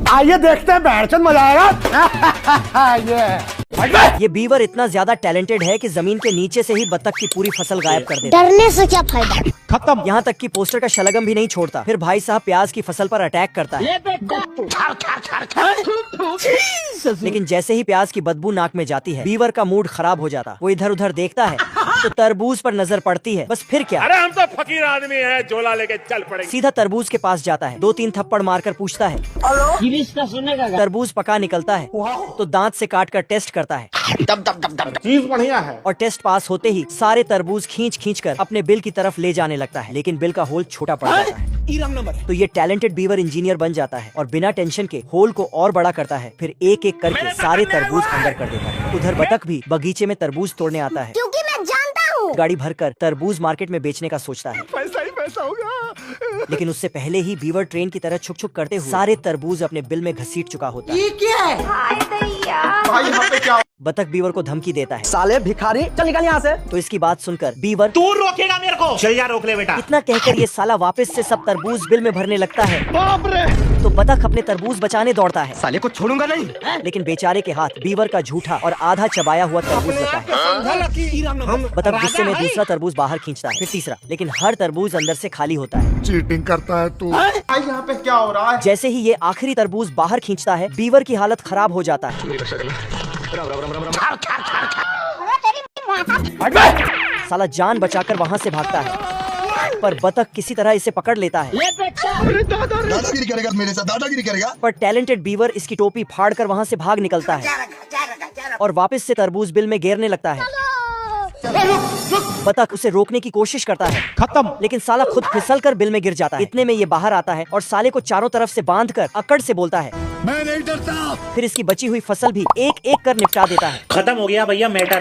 आइए देखते हैं, बैठचंद मजा आएगा। ये बीवर इतना ज्यादा टैलेंटेड है कि जमीन के नीचे से ही बतख की पूरी फसल गायब कर देता है। डरने से क्या फायदा, खत्म। यहाँ तक कि पोस्टर का शलगम भी नहीं छोड़ता। फिर भाई साहब प्याज की फसल पर अटैक करता है, लेकिन जैसे ही प्याज की बदबू नाक में जाती है बीवर का मूड खराब हो जाता। वो इधर उधर देखता है तो तरबूज पर नजर पड़ती है। बस फिर क्या, अरे हम तो फकीर आदमी हैं, झोला लेके चल पड़ेंगे। सीधा तरबूज के पास जाता है, 2-3 थप्पड़ मारकर पूछता है तरबूज पका निकलता है तो दांत से काट कर टेस्ट करता है। चीज बढ़िया है। और टेस्ट पास होते ही सारे तरबूज खींच खींच कर अपने बिल की तरफ ले जाने लगता है, लेकिन बिल का होल छोटा पड़ जाता है। तो ये टैलेंटेड बीवर इंजीनियर बन जाता है और बिना टेंशन के होल को और बड़ा करता है। फिर एक एक करके सारे तरबूज अंदर कर देता है। उधर बतख भी बगीचे में तरबूज तोड़ने आता है, क्योंकि मैं जानता हूँ। गाड़ी भरकर तरबूज मार्केट में बेचने का सोचता है। पैसा ही पैसा होगा। लेकिन उससे पहले ही बीवर ट्रेन की तरह छुक छुक करते हुए सारे तरबूज अपने बिल में घसीट चुका होता है। भाई यहाँ पे क्या? बतख बीवर को धमकी देता है, साले भिखारी, चल निकल यहाँ से। तो इसकी बात सुनकर बीवर तू रोकेगा मेरे को? चल जा, रोक ले बेटा। इतना कहकर ये साला वापस से सब तरबूज बिल में भरने लगता है। बाप रे। तो बतख अपने तरबूज बचाने दौड़ता है, साले को छोड़ूंगा नहीं। लेकिन बेचारे के हाथ बीवर का झूठा और आधा चबाया हुआ तरबूज लगता है। बतख गुस्से में दूसरा तरबूज बाहर खींचता है, फिर तीसरा, लेकिन हर तरबूज अंदर से खाली होता है। चीटिंग करता है तू। भाई यहाँ पे क्या हो रहा है? जैसे ही ये आखिरी तरबूज बाहर खींचता है बीवर की हालत खराब हो जाता है। साला जान बचाकर वहाँ से भागता है, पर बतख किसी तरह इसे पकड़ लेता है। दादागिरी करेगा मेरे साथ, दादागिरी करेगा। पर टैलेंटेड बीवर इसकी टोपी फाड़कर वहाँ से भाग निकलता है और वापस से तरबूज बिल में घेरने लगता है। बतख उसे रोकने की कोशिश करता है, खत्म। लेकिन साला खुद फिसल कर बिल में गिर जाता है। इतने में ये बाहर आता है और साले को चारों तरफ से बांधकर अकड़ से बोलता है, मैं नहीं डरता। फिर इसकी बची हुई फसल भी एक एक कर निपटा देता है। खत्म हो गया भैया मैटर।